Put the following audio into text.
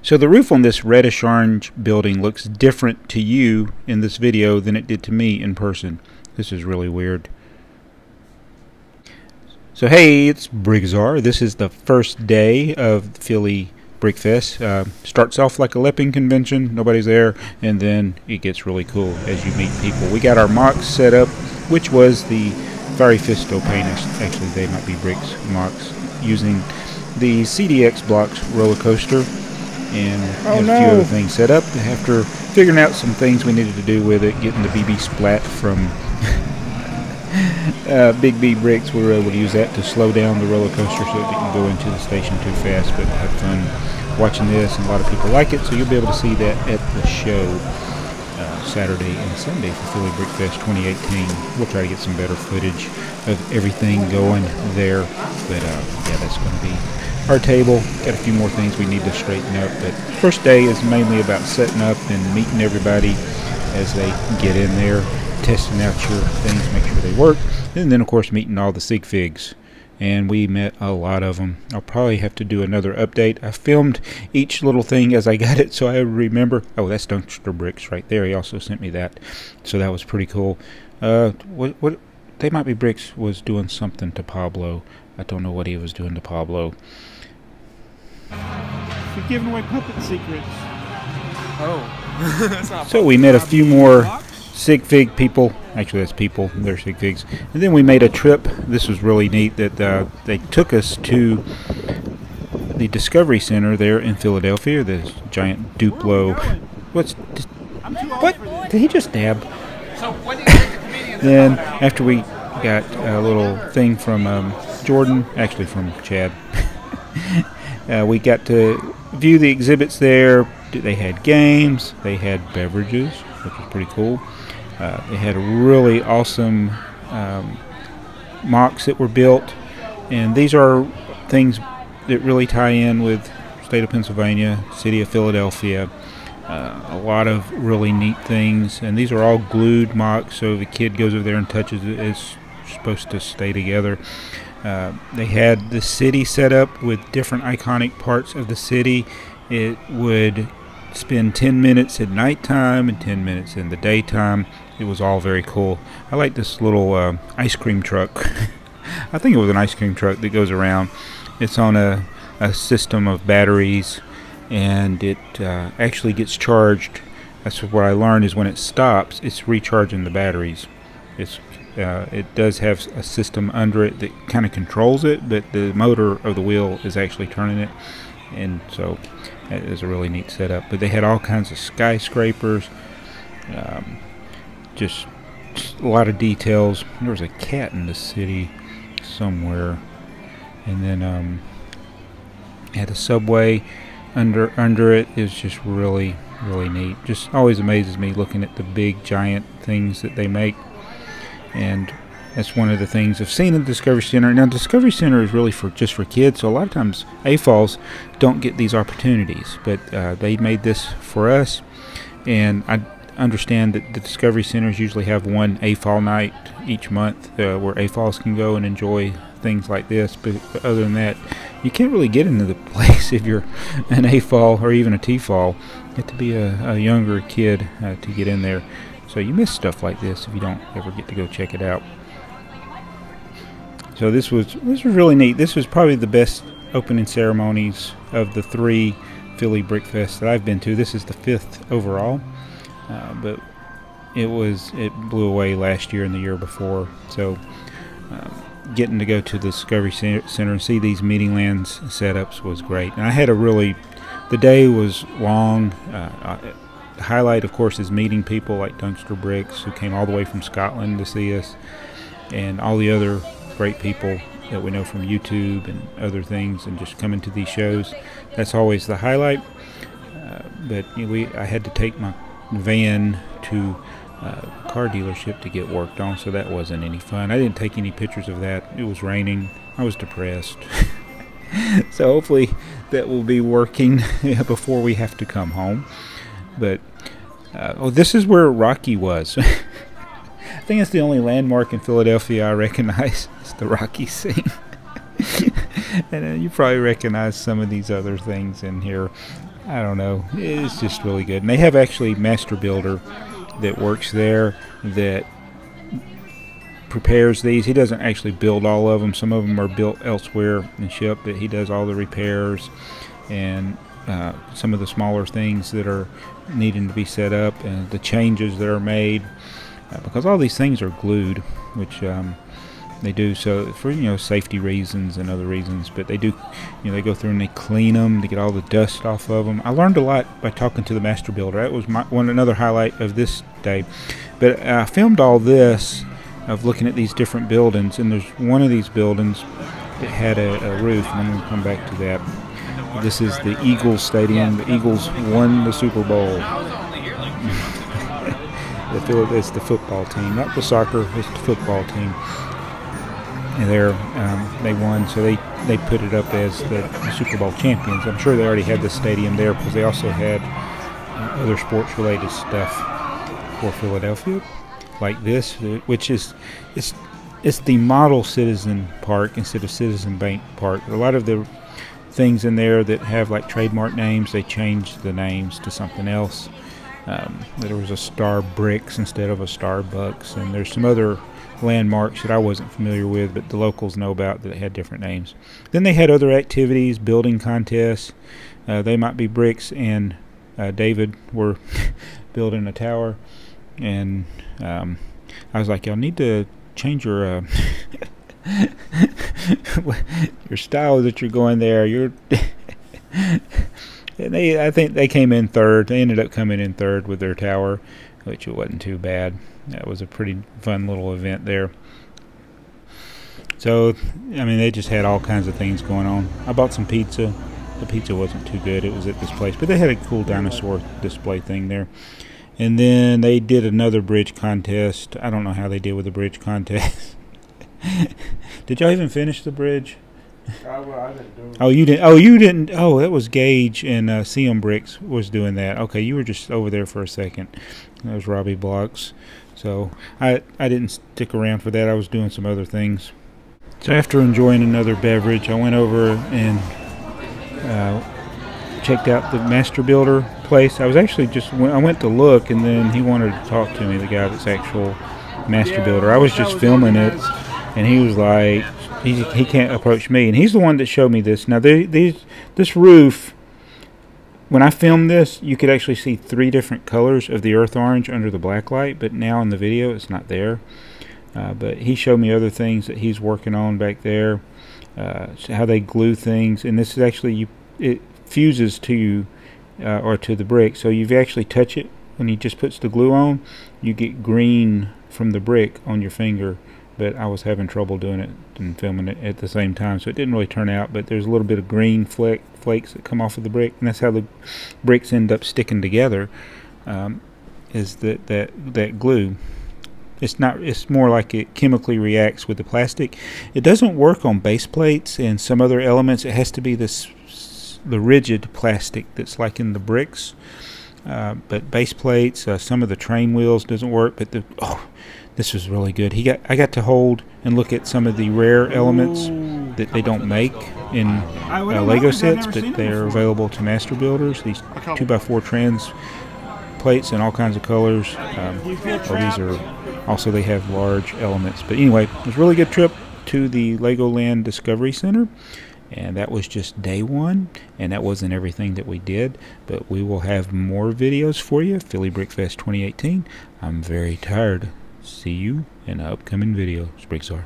So the roof on this reddish orange building looks different to you in this video than it did to me in person. This is really weird. So hey, it's Bricktsar. This is the first day of Philly Brickfest. Starts off like a Lepping convention, nobody's there, and then it gets really cool as you meet people. We got our mocks set up, which was the Fiery Fisto paint. Actually, they might be Bricks mocks, using the CDX blocks roller coaster, and a few other things set up. After figuring out some things we needed to do with it, getting the BB splat from Big B Bricks, we were able to use that to slow down the roller coaster so it didn't go into the station too fast. But have fun watching this, and a lot of people like it, so you'll be able to see that at the show Saturday and Sunday for Philly Brickfest 2018. We'll try to get some better footage of everything going there, but yeah, that's going to be our table. Got a few more things we need to straighten up, but first day is mainly about setting up and meeting everybody as they get in there, testing out your things, make sure they work, and then of course meeting all the sig figs, and we met a lot of them. I'll probably have to do another update. I filmed each little thing as I got it, so I remember. Oh, that's Dunkster Bricks right there. He also sent me that, so that was pretty cool. What They Might Be Bricks was doing something to Pablo. I don't know what he was doing to Pablo. You're giving away puppet secrets. Oh. That's not so we met a few more sig fig people. Actually, that's people. They're sig figs. And then we made a trip. This was really neat that they took us to the Discovery Center there in Philadelphia. This giant Duplo. What? Did he just dab? So what do you think the comedians Then after we got a little thing from Jordan, actually from Chad, we got to view the exhibits there. They had games, they had beverages, which was pretty cool. They had really awesome mocks that were built, and these are things that really tie in with the state of Pennsylvania, city of Philadelphia. A lot of really neat things, and these are all glued mocks, so if a kid goes over there and touches it, it's supposed to stay together. They had the city set up with different iconic parts of the city. It would spend 10 minutes at nighttime and 10 minutes in the daytime. It was all very cool. I like this little ice cream truck. I think it was an ice cream truck that goes around. It's on a system of batteries, and it actually gets charged. That's what I learned, is when it stops, it's recharging the batteries. It does have a system under it that kind of controls it, but the motor of the wheel is actually turning it, and so that is a really neat setup. But they had all kinds of skyscrapers, just a lot of details. There was a cat in the city somewhere, and then had a subway under it. It was just really neat. Just always amazes me looking at the big giant things that they make. And that's one of the things I've seen in the Discovery Center. Now, Discovery Center is really just for kids, so a lot of times AFOLs don't get these opportunities, but they made this for us. And I understand that the Discovery Centers usually have one AFOL night each month where AFOLs can go and enjoy things like this, but other than that, you can't really get into the place if you're an AFOL or even a TFOL. You have to be a younger kid to get in there. So you miss stuff like this if you don't ever get to go check it out. So this was really neat. This was probably the best opening ceremonies of the 3 Philly Brickfests that I've been to. This is the 5th overall, but it blew away last year and the year before. So getting to go to the Discovery Center and see these meeting lands setups was great. And I had the day was long. The highlight, of course, is meeting people like Dunkster Bricks, who came all the way from Scotland to see us, and all the other great people that we know from YouTube and other things, and just coming to these shows. That's always the highlight. But I had to take my van to a car dealership to get worked on, so that wasn't any fun. I didn't take any pictures of that. It was raining. I was depressed. So hopefully that will be working before we have to come home. But oh, this is where Rocky was. I think it's the only landmark in Philadelphia I recognize. It's the Rocky scene. And you probably recognize some of these other things in here. I don't know. It's just really good. And they have actually Master Builder that works there that prepares these. He doesn't actually build all of them. Some of them are built elsewhere and shipped, but he does all the repairs and some of the smaller things that are needing to be set up and the changes that are made, because all these things are glued, which they do so for safety reasons and other reasons. But they do, they go through and they clean them to get all the dust off of them. I learned a lot by talking to the Master Builder. That was another highlight of this day. But I filmed all this of looking at these different buildings, and there's one of these buildings that had a roof, and I'm going to come back to that. This is the Eagles Stadium. The Eagles won the Super Bowl. It's the football team, not the soccer. It's the football team. And they won, so they put it up as the Super Bowl champions. I'm sure they already had the stadium there because they also had other sports-related stuff for Philadelphia, like this, which is it's the model Citizen Park instead of Citizen Bank Park. A lot of the things in there that have like trademark names, they changed the names to something else. There was a Starbricks instead of a Starbucks, and there's some other landmarks that I wasn't familiar with, but the locals know about that had different names. Then they had other activities, building contests. They Might Be Bricks and David were building a tower, and I was like, y'all need to change your your style that you're going there. And I think they came in third. They ended up coming in third with their tower, which it wasn't too bad. That was a pretty fun little event there. So, I mean, they just had all kinds of things going on. I bought some pizza. The pizza wasn't too good. It was at this place, but they had a cool dinosaur display thing there. And then they did another bridge contest. I don't know how they did with the bridge contest. Did y'all even finish the bridge? Well, I didn't do it. Oh, you didn't. Oh, you didn't. Oh, that was Gage and CM Bricks was doing that. Okay, you were just over there for a second. That was Robbie Blocks. So I didn't stick around for that. I was doing some other things. So after enjoying another beverage, I went over and checked out the Master Builder place. I was actually I went to look, and then he wanted to talk to me, the guy that's actual Master Builder. I was just filming it, and he was like, he can't approach me, and he's the one that showed me this. Now this roof, when I filmed this, you could actually see 3 different colors of the earth orange under the black light, but now in the video it's not there. But he showed me other things that he's working on back there, how they glue things, and this is actually it fuses to you or to the brick, so you actually touch it when he just puts the glue on, you get green from the brick on your finger. But I was having trouble doing it and filming it at the same time, so it didn't really turn out. But there's a little bit of green flakes that come off of the brick, and that's how the bricks end up sticking together. Is that glue? It's more like it chemically reacts with the plastic. It doesn't work on base plates and some other elements. It has to be the rigid plastic that's like in the bricks. But base plates, some of the train wheels doesn't work. But this was really good. I got to hold and look at some of the rare elements that they don't make in Lego sets, but they're available to Master Builders. These 2x4 trans plates in all kinds of colors. These are also, they have large elements. But anyway, it was a really good trip to the Legoland Discovery Center. And that was just day 1, and that wasn't everything that we did, but we will have more videos for you. Philly Brickfest 2018. I'm very tired. See you in an upcoming video. It's Bricktsar.